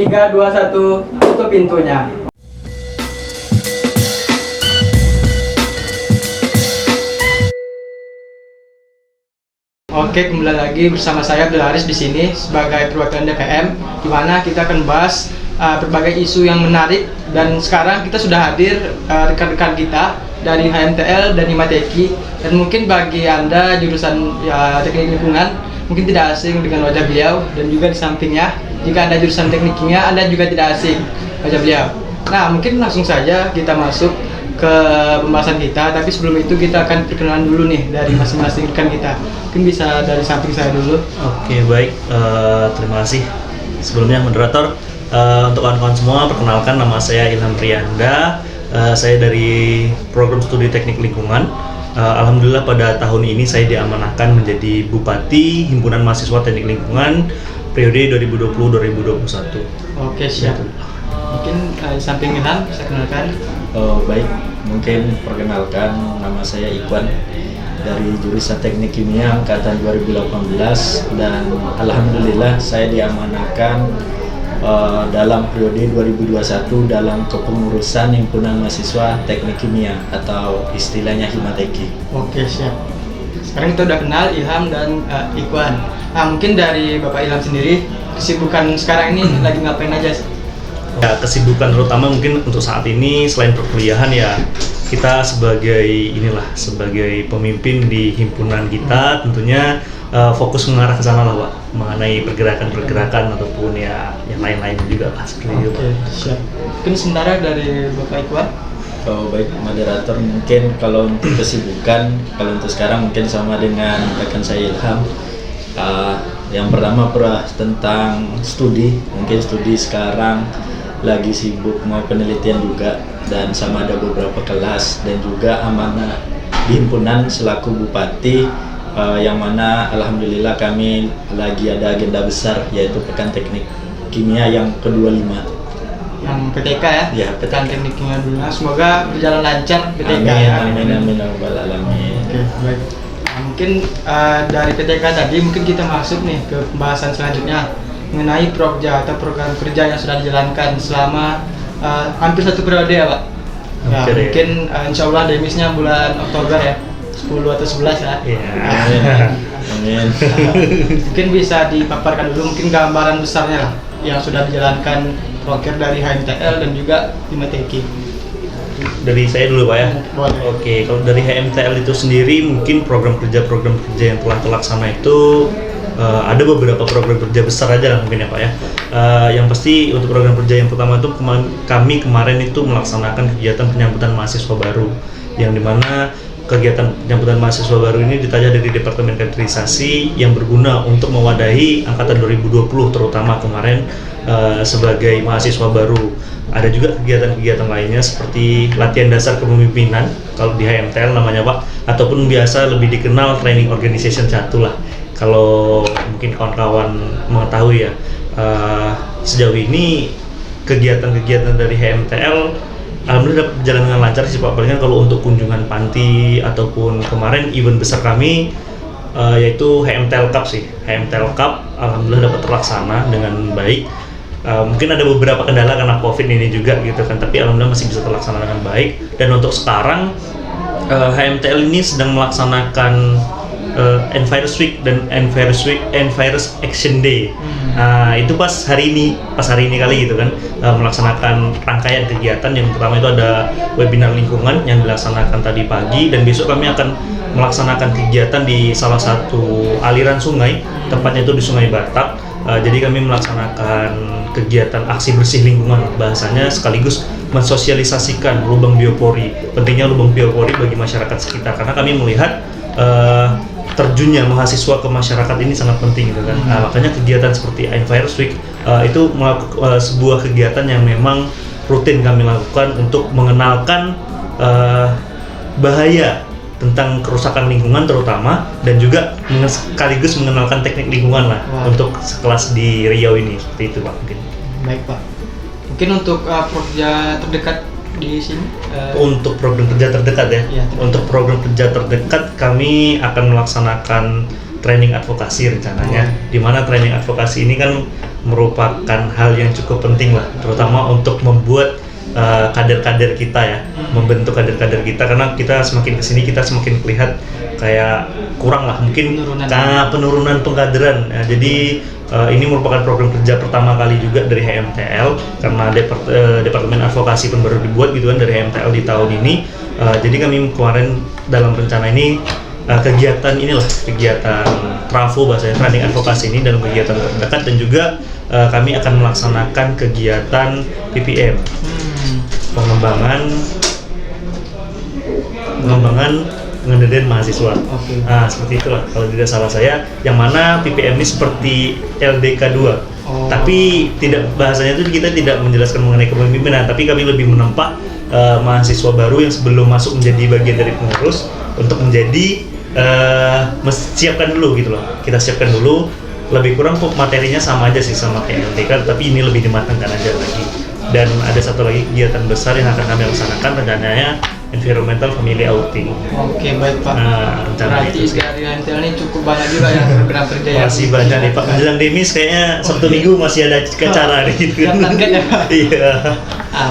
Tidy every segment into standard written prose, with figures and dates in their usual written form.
3, 2, 1, tutup pintunya. Oke, kembali lagi bersama saya Abdul Haris di sini sebagai perwakilan DPM, di mana kita akan bahas berbagai isu yang menarik. Dan sekarang kita sudah hadir rekan-rekan kita dari HMTL dan Himateki. Dan mungkin bagi Anda jurusan teknik lingkungan mungkin tidak asing dengan wajah beliau, dan juga di sampingnya jika Anda jurusan teknik kimia Anda juga tidak asing wajah beliau. Nah, mungkin langsung saja kita masuk ke pembahasan kita, tapi sebelum itu kita akan perkenalan dulu nih dari masing-masing rekan kita. Mungkin bisa dari samping saya dulu. Oke, baik. Terima kasih. Sebelumnya moderator, untuk kawan-kawan semua, perkenalkan nama saya Ilham Riyanda. Saya dari program studi teknik lingkungan. Alhamdulillah pada tahun ini saya diamanahkan menjadi Bupati Himpunan Mahasiswa Teknik Lingkungan periode 2020-2021. Oke, siap. Mungkin di samping Ilham bisa kenalkan. Baik, mungkin perkenalkan nama saya Ikhwan dari jurusan Teknik Kimia angkatan 2018, dan alhamdulillah saya diamanahkan dalam periode 2021 dalam kepengurusan Himpunan Mahasiswa Teknik Kimia atau istilahnya Himateki. Oke, siap. Sekarang kita udah kenal Ilham dan Ikhwan. Nah, mungkin dari Bapak Ilham sendiri, kesibukan sekarang ini lagi ngapain aja sih? Ya, kesibukan terutama mungkin untuk saat ini selain perkuliahan ya, kita sebagai pemimpin di himpunan kita tentunya fokus mengarah ke sana lah, Pak, mengenai pergerakan-pergerakan ataupun ya yang lain-lain juga lah seperti itu. Oke, siap. Mungkin sementara dari Bapak Ikhwan. Baik, moderator, mungkin kalau untuk kesibukan, kalau untuk sekarang mungkin sama dengan rekan saya Ilham. Yang pertama tentang studi, mungkin studi sekarang lagi sibuk mau penelitian juga, dan sama ada beberapa kelas, dan juga amanah di himpunan selaku bupati, yang mana alhamdulillah kami lagi ada agenda besar yaitu Pekan Teknik Kimia yang ke-25. Yang PTK ya? Ya, Pekan Teknik Kimia dulu. Nah, semoga berjalan lancar PTK amin, ya. amin, rabbal alamin. Oke, baik. Nah, mungkin dari PTK tadi mungkin kita masuk nih ke pembahasan selanjutnya mengenai program kerja yang sudah dijalankan selama hampir 1 periode ya, Pak. Ya, mungkin insya Allah demisnya bulan Oktober ya, 10 atau 11 ya. Amin. Mungkin bisa dipaparkan dulu mungkin gambaran besarnya lah yang sudah dijalankan proker dari HMTL dan juga Himateki. Dari saya dulu, Pak ya. Boleh. Oke, kalau dari HMTL itu sendiri mungkin program kerja yang telah terlaksana itu ada beberapa program kerja besar aja lah mungkin ya, Pak ya. Yang pasti untuk program kerja yang pertama itu kami kemarin itu melaksanakan kegiatan penyambutan mahasiswa baru, yang dimana kegiatan penyambutan mahasiswa baru ini ditaja dari Departemen Kaderisasi yang berguna untuk mewadahi angkatan 2020 terutama kemarin sebagai mahasiswa baru. Ada juga kegiatan-kegiatan lainnya seperti latihan dasar kepemimpinan kalau di HMTL namanya, Pak, ataupun biasa lebih dikenal training organization 1 lah. Kalau mungkin kawan-kawan mengetahui ya, sejauh ini kegiatan-kegiatan dari HMTL alhamdulillah dapat berjalan dengan lancar sih, Pak. Palingan kalau untuk kunjungan panti ataupun kemarin event besar kami yaitu HMTL Cup sih. HMTL Cup alhamdulillah dapat terlaksana dengan baik. Mungkin ada beberapa kendala karena COVID ini juga gitu kan, tapi alhamdulillah masih bisa terlaksana dengan baik. Dan untuk sekarang HMTL ini sedang melaksanakan Envirus Week dan Envirus Action Day. Itu pas hari ini kali gitu kan, melaksanakan rangkaian kegiatan. Yang pertama itu ada webinar lingkungan yang dilaksanakan tadi pagi, dan besok kami akan melaksanakan kegiatan di salah satu aliran sungai, tepatnya itu di Sungai Batak. Jadi kami melaksanakan kegiatan aksi bersih lingkungan bahasanya, sekaligus mensosialisasikan lubang biopori, pentingnya lubang biopori bagi masyarakat sekitar, karena kami melihat terjunnya mahasiswa ke masyarakat ini sangat penting gitu kan. Makanya kegiatan seperti Envirus Week itu sebuah kegiatan yang memang rutin kami lakukan untuk mengenalkan bahaya tentang kerusakan lingkungan terutama, dan juga sekaligus mengenalkan teknik lingkungan lah untuk sekelas di Riau ini, seperti itu, Pak. Mungkin. Baik, Pak. Mungkin untuk kerja terdekat di sini? Untuk program kerja terdekat ya? Iya, untuk program kerja terdekat kami akan melaksanakan training advokasi rencananya, di mana training advokasi ini kan merupakan hal yang cukup penting lah, terutama untuk membuat kader-kader kita ya, membentuk kader-kader kita, karena kita semakin kesini kita semakin melihat kayak kurang lah mungkin penurunan pengkaderan ya. Jadi ini merupakan program kerja pertama kali juga dari HMTL, karena Departemen Advokasi pun baru dibuat gitu kan dari HMTL di tahun ini. Jadi kami kemarin dalam rencana ini kegiatan trafo bahasanya, training advokasi ini dalam kegiatan terdekat, dan juga kami akan melaksanakan kegiatan PPM, pengembangan pengendalian mahasiswa. Nah, seperti itulah kalau tidak salah saya, yang mana PPM ini seperti LDK 2. Tapi tidak, bahasanya itu kita tidak menjelaskan mengenai kepemimpinan, tapi kami lebih menempa mahasiswa baru yang sebelum masuk menjadi bagian dari pengurus untuk menjadi siapkan dulu gitu loh. Kita siapkan dulu, lebih kurang materinya sama aja sih sama kayak LDK, tapi ini lebih dimatangkan aja lagi. Dan ada satu lagi kegiatan besar yang akan kami laksanakan, rencananya environmental family outing. Oke, baik Pak. Nah, rencana berarti itu dari HMTL ini cukup banyak juga ya program kerja ya. masih banyak nih Pak. Menjelang Demis kayaknya Sabtu Minggu masih ada acara nih gitu. Yang target ya Pak. Iya.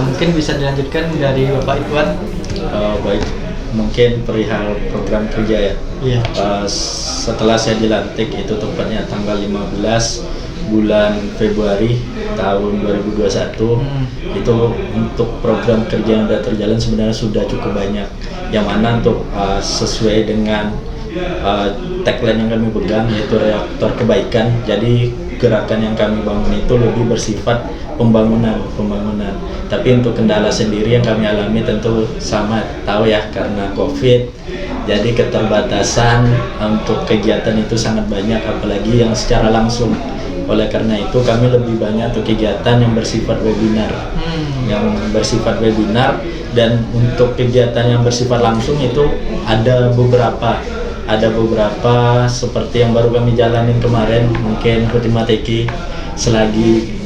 Mungkin bisa dilanjutkan dari Bapak Iwan. Baik, mungkin perihal program kerja ya. Iya. Setelah saya dilantik, itu tepatnya tanggal 15 bulan Februari tahun 2021, itu untuk program kerja yang sudah terjalan sebenarnya sudah cukup banyak, yang mana untuk sesuai dengan tagline yang kami pegang, yaitu reaktor kebaikan. Jadi gerakan yang kami bangun itu lebih bersifat pembangunan. Tapi untuk kendala sendiri yang kami alami tentu sama tahu ya, karena COVID, jadi keterbatasan untuk kegiatan itu sangat banyak, apalagi yang secara langsung. Oleh karena itu kami lebih banyak untuk kegiatan yang bersifat webinar, dan untuk kegiatan yang bersifat langsung itu ada beberapa seperti yang baru kami jalanin kemarin, mungkin Himateki selagi,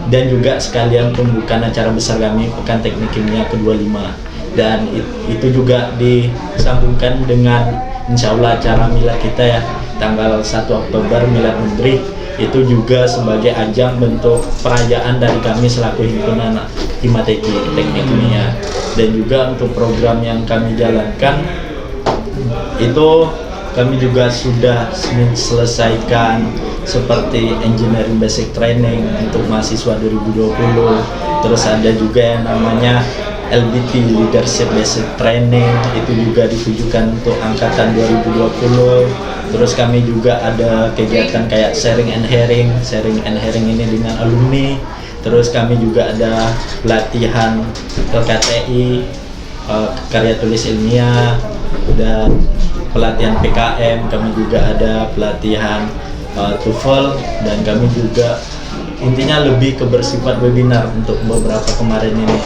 dan juga sekalian pembukaan acara besar kami Pekan Teknik Kimia ke-25, dan itu juga disambungkan dengan insya Allah acara milad kita ya, tanggal 1 Oktober Milad Menteri. Itu juga sebagai ajang bentuk perayaan dari kami selaku himpunan Himateki Teknik Kimia. Dan juga untuk program yang kami jalankan itu kami juga sudah selesaikan seperti engineering basic training untuk mahasiswa 2020, terus ada juga yang namanya LBT leadership basic training, itu juga ditujukan untuk angkatan 2020. Terus kami juga ada kegiatan kayak sharing and sharing ini dengan alumni. Terus kami juga ada pelatihan LKTI, karya tulis ilmiah, udah pelatihan PKM, kami juga ada pelatihan TOEFL, dan kami juga intinya lebih ke bersifat webinar untuk beberapa kemarin ini.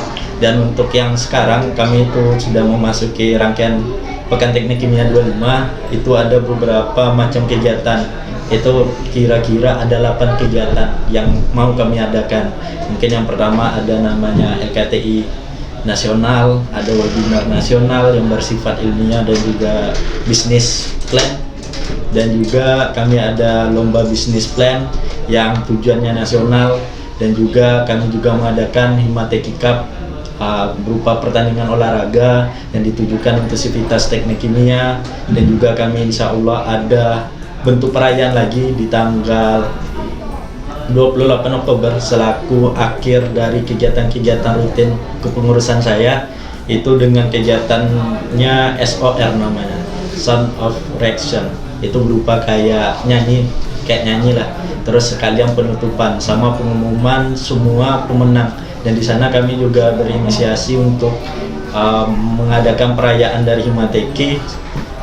Dan untuk yang sekarang kami itu sudah memasuki rangkaian Pekan Teknik Kimia 25, itu ada beberapa macam kegiatan. Itu kira-kira ada 8 kegiatan yang mau kami adakan. Mungkin yang pertama ada namanya LKTI nasional, ada webinar nasional yang bersifat ilmiah dan juga bisnis plan, dan juga kami ada lomba bisnis plan yang tujuannya nasional, dan juga kami juga mengadakan Himateki Cup berupa pertandingan olahraga yang ditujukan untuk sivitas teknik kimia. Dan juga kami insya Allah ada bentuk perayaan lagi di tanggal 28 Oktober selaku akhir dari kegiatan-kegiatan rutin kepengurusan saya, itu dengan kegiatannya SOR namanya, Sound of Reaction. Itu berupa kayak nyanyi lah, terus sekalian penutupan sama pengumuman semua pemenang. Dan di sana kami juga berinisiasi untuk mengadakan perayaan dari Himateki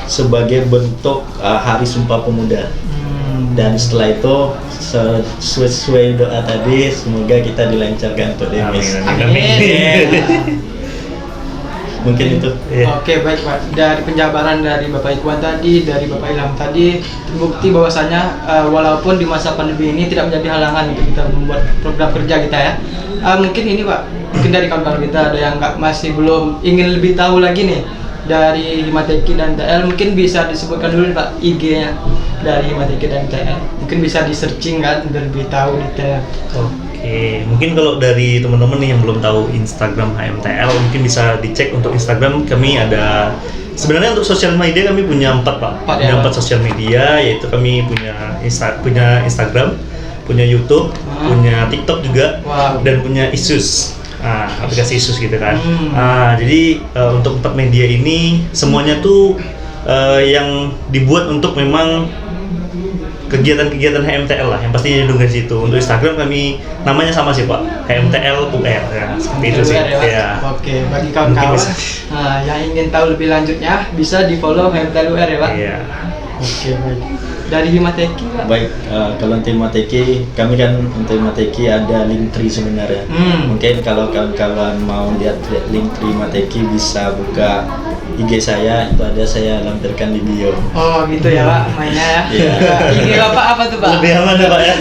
sebagai bentuk Hari Sumpah Pemuda. Dan setelah itu sesuai doa tadi, semoga kita dilancarkan untuk Demis. Amin. Mungkin itu. Oke, baik Pak. Dari penjabaran dari Bapak Iwan tadi, dari Bapak Ilham tadi, terbukti bahwasanya walaupun di masa pandemi ini tidak menjadi halangan untuk kita membuat program kerja kita ya. Mungkin ini Pak, mungkin dari kawan-kawan kita ada yang masih belum ingin lebih tahu lagi nih dari Himateki dan TL, mungkin bisa disebutkan dulu Pak IG-nya dari Himateki dan HMTL. Mungkin bisa di searching kan biar lebih tahu detail. Oke, mungkin kalau dari teman-teman nih yang belum tahu Instagram HMTL, mungkin bisa dicek untuk Instagram. Kami ada, sebenarnya untuk sosial media kami punya 4 Pak. Punya 4 sosial media, yaitu kami punya Instagram, punya YouTube, punya TikTok juga, dan punya Isus. Aplikasi Isus gitu kan. Jadi untuk 4 media ini semuanya tuh yang dibuat untuk memang kegiatan-kegiatan HMTL lah, yang pastinya didukung dari situ. Untuk Instagram kami namanya sama sih Pak, HMTL UR ya, seperti itu sih. Ya. Oke, bagi kawan-kawan yang ingin tahu lebih lanjutnya bisa di follow HMTL UR ya Pak. Iya. Oke, baik. Dari Himateki Pak. Baik, kalau untuk Himateki, kami kan untuk Himateki ada Linktree sebenarnya. Mungkin kalau kawan-kawan mau lihat Linktree Himateki bisa buka IG saya, itu ada saya lampirkan di bio. Oh gitu ya Pak, mainnya ya. Iya. IG Bapak apa tuh Pak? Lebih aman ya Pak ya.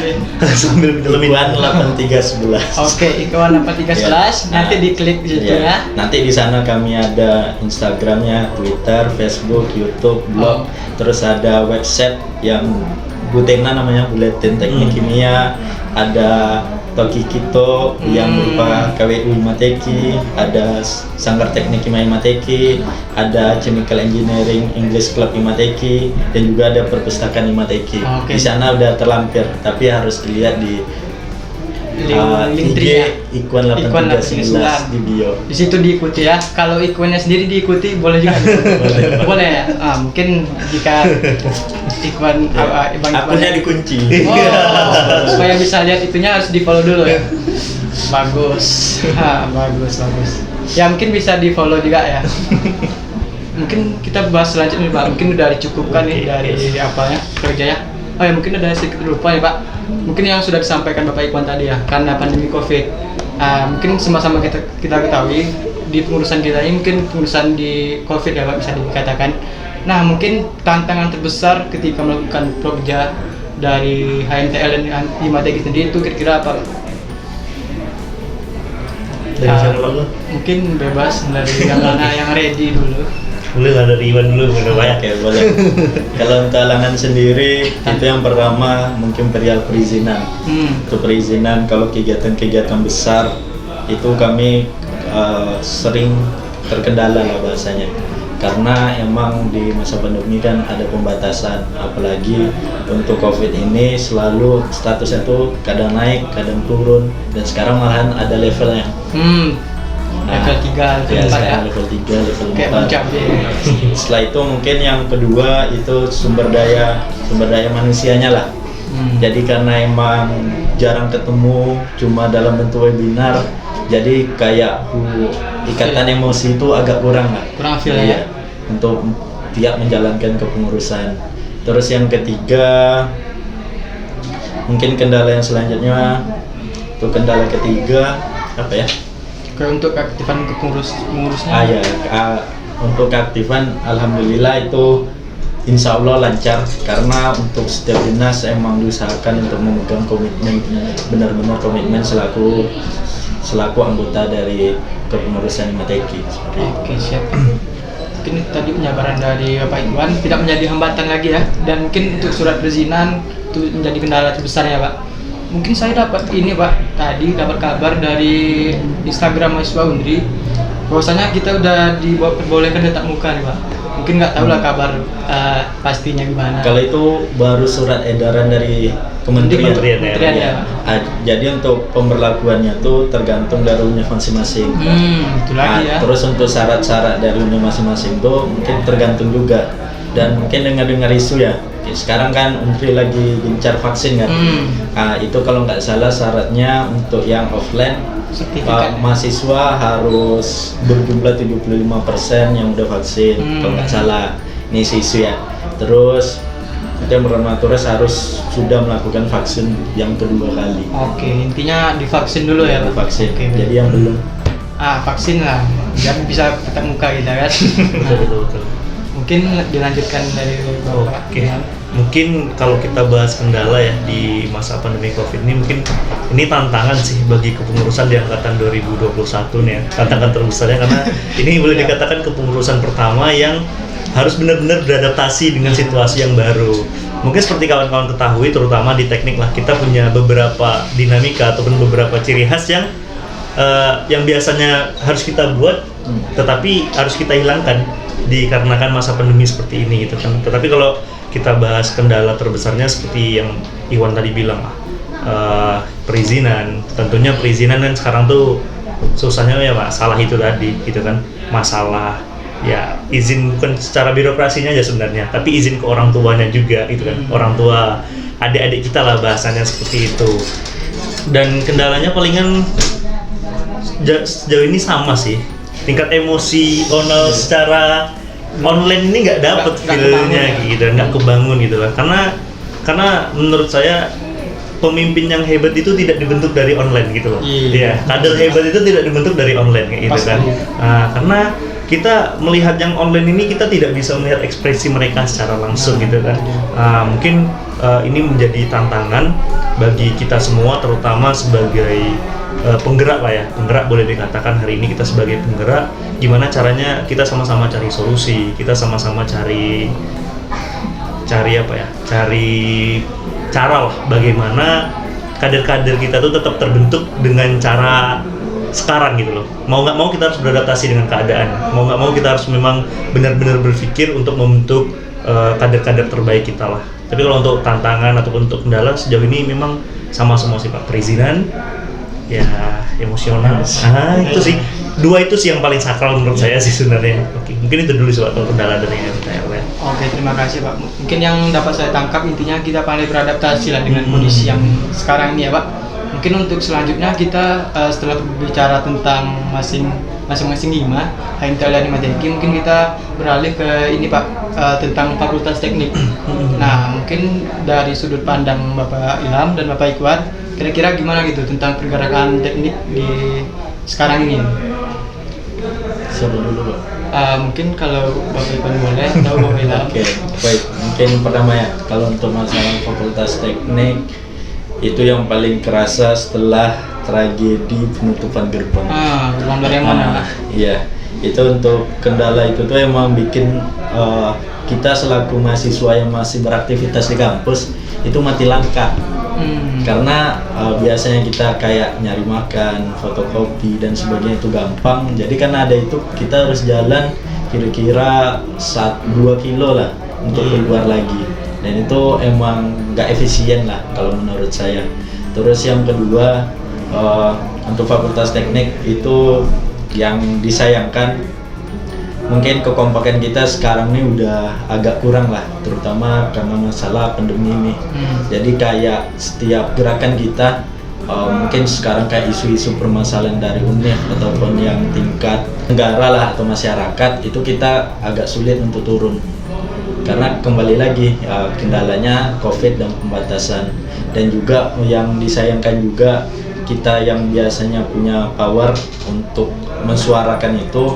Sambil Ikuan 8311. Oke, Ikuan 8311, nanti diklik di situ ya. Nanti di sana kami ada Instagramnya, Twitter, Facebook, YouTube, blog, terus ada website yang Butena namanya, Buletin Teknik Kimia, ada Tokikito yang berupa KWU Himateki, ada Sanggar Teknik Kimia Himateki, ada Chemical Engineering English Club Himateki, dan juga ada Perpustakaan Himateki. Di sana udah terlampir, tapi harus dilihat di Linktree ya. Ikuan 8311 di bio. Di situ diikuti ya. Kalau ikunnya sendiri diikuti boleh juga. Boleh ya. Mungkin jika Ikuan akunnya dikunci. Supaya bisa lihat itunya harus di follow dulu ya. Bagus. Bagus. Ya mungkin bisa di follow juga ya. Mungkin kita bahas selanjutnya Pak. Mungkin udah dicukupkan nih dari apa ya kerja ya. Oh ya, mungkin ada sedikit lupa ya Pak. Mungkin yang sudah disampaikan Bapak Ikuan tadi ya, karena pandemi COVID. Mungkin sama-sama kita ketahui di pengurusan kita ini, mungkin pengurusan di COVID ya Pak, bisa dikatakan. Nah, mungkin tantangan terbesar ketika melakukan proja dari HMTL dan Himateki sendiri itu kira-kira apa Pak? Dari siapa dulu? Mungkin bebas dari yang mana yang ready dulu. Boleh lah dari Iwan dulu, boleh banyak. Oke, boleh. Kalau untuk halangan sendiri, itu yang pertama mungkin perihal perizinan. Untuk perizinan, kalau kegiatan-kegiatan besar itu kami sering terkendala lah bahasanya. Karena emang di masa pandemi kan ada pembatasan, apalagi untuk COVID ini selalu statusnya tuh kadang naik, kadang turun, dan sekarang malahan ada levelnya. Level 3, level 4 ya? Level 3, level 4. Kayak puncak ya. Setelah itu mungkin yang kedua itu sumber daya manusianya lah. Jadi karena emang jarang ketemu, cuma dalam bentuk webinar, jadi kayak ikatan emosi itu agak kurang lah. Kurang feel ya? Untuk tiap menjalankan kepengurusan. Terus yang ketiga, mungkin kendala yang selanjutnya, itu kendala ketiga apa ya? Kayak untuk keaktifan pengurusnya. Untuk keaktifan alhamdulillah itu insya Allah lancar, karena untuk setiap dinas emang diusahakan untuk memegang komitmen, benar-benar komitmen selaku anggota dari kepengurusan Himateki. Oke, siap. Mungkin tadi penyabaran dari Bapak Iwan tidak menjadi hambatan lagi ya, dan mungkin untuk surat perizinan itu menjadi kendala terbesar ya Pak. Mungkin saya dapat ini Pak, tadi dapat kabar dari Instagram mahasiswa Undri bahwasanya kita udah diperbolehkan tatap muka nih Pak. Mungkin nggak tahu lah kabar pastinya gimana. Kalau itu baru surat edaran dari Kementerian ya. Jadi untuk pemberlakuannya tuh tergantung dari univ masing-masing. Itu lagi ya. Terus untuk syarat-syarat dari univ masing-masing tuh mungkin tergantung juga. Dan mungkin dengar isu ya, sekarang kan Undri lagi gencar vaksin kan. Itu kalau nggak salah syaratnya untuk yang offline mahasiswa harus berjumlah 75% yang udah vaksin, kalau nggak salah. Ini isu ya. Terus yang bermaturus harus sudah melakukan vaksin yang kedua kali. Oke, intinya divaksin dulu ya Pak. Vaksin. Oke, jadi yang belum. Vaksin lah, biar bisa tatap muka kita kan. Betul. Mungkin dilanjutkan dari Bapak. Oke. Mungkin kalau kita bahas kendala ya di masa pandemi COVID ini, mungkin ini tantangan sih bagi kepengurusan di angkatan 2021 nih ya. Tantangan terbesarnya karena ini boleh dikatakan kepengurusan pertama yang harus benar-benar beradaptasi dengan situasi yang baru. Mungkin seperti kawan-kawan ketahui, terutama di teknik lah, kita punya beberapa dinamika ataupun beberapa ciri khas yang biasanya harus kita buat, tetapi harus kita hilangkan dikarenakan masa pandemi seperti ini gitu kan. Tetapi kalau kita bahas kendala terbesarnya seperti yang Iwan tadi bilang lah, perizinan. Tentunya perizinan kan sekarang tuh susahnya ya masalah itu tadi gitu kan, masalah ya izin bukan secara birokrasinya aja sebenarnya, tapi izin ke orang tuanya juga gitu kan, orang tua adik-adik kita lah bahasanya seperti itu. Dan kendalanya palingan sejauh ini sama sih, tingkat emosional secara online ini nggak dapet feel-nya gitu, nggak kebangun gitu lah, karena menurut saya pemimpin yang hebat itu tidak dibentuk dari online gitu loh. Iya, kader hebat itu tidak dibentuk dari online kayak gitu kan. Nah, karena kita melihat yang online ini kita tidak bisa melihat ekspresi mereka secara langsung gitu kan. Mungkin ini menjadi tantangan bagi kita semua, terutama sebagai penggerak lah ya, penggerak boleh dikatakan hari ini kita sebagai penggerak, gimana caranya kita sama-sama cari solusi, kita sama-sama cari apa ya, cari cara lah bagaimana kader-kader kita tuh tetap terbentuk dengan cara sekarang gitu loh. Mau nggak mau kita harus beradaptasi dengan keadaan, mau nggak mau kita harus memang benar-benar berpikir untuk membentuk kader-kader terbaik kita lah. Tapi kalau untuk tantangan ataupun untuk kendala sejauh ini memang sama semua sih Pak, perizinan, ya emosional. Itu sih, dua itu sih yang paling sakral menurut saya sih sebenarnya. Oke, mungkin itu dulu sih Pak kalau kendala dari MTL ya. Oke, terima kasih Pak. Mungkin yang dapat saya tangkap intinya kita pandai beradaptasi lah dengan kondisi yang sekarang ini ya Pak. Mungkin untuk selanjutnya kita setelah berbicara tentang masing-masing hima HMTL dan hima teknik, mungkin kita beralih ke ini Pak, tentang Fakultas Teknik. Nah, mungkin dari sudut pandang Bapak Ilham dan Bapak Ikhwan, kira-kira gimana gitu tentang pergerakan teknik di sekarang ini? Siapa dulu Pak? Mungkin kalau Bapak Ikhwan boleh atau Bapak Ilham. Oke, baik. Mungkin pertama ya, kalau untuk masalah Fakultas Teknik itu yang paling kerasa setelah tragedi penutupan gerbang. Gerbang dari yang mana? Iya, itu untuk kendala itu tuh emang bikin kita selaku mahasiswa yang masih beraktivitas di kampus itu mati langkah. Karena biasanya kita kayak nyari makan, fotokopi dan sebagainya itu gampang. Jadi karena ada itu kita harus jalan kira-kira 1-2 kilo lah untuk keluar lagi. Dan itu emang nggak efisien lah kalau menurut saya. Terus yang kedua, untuk Fakultas Teknik itu yang disayangkan mungkin kekompakan kita sekarang ini udah agak kurang lah, terutama karena masalah pandemi ini. Jadi kayak setiap gerakan kita mungkin sekarang kayak isu-isu permasalahan dari UNEF ataupun yang tingkat negara lah atau masyarakat itu kita agak sulit untuk turun. Karena kembali lagi kendalanya COVID dan pembatasan, dan juga yang disayangkan juga kita yang biasanya punya power untuk mensuarakan itu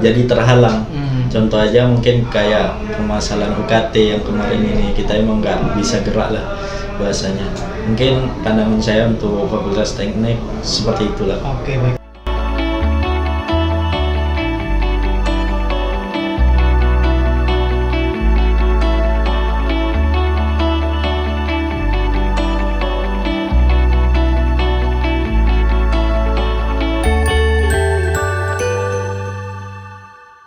jadi terhalang. Contoh aja mungkin kayak permasalahan UKT yang kemarin ini, kita emang nggak bisa gerak lah bahasanya. Mungkin pandangan saya untuk Fakultas Teknik seperti itulah. Oke, baik.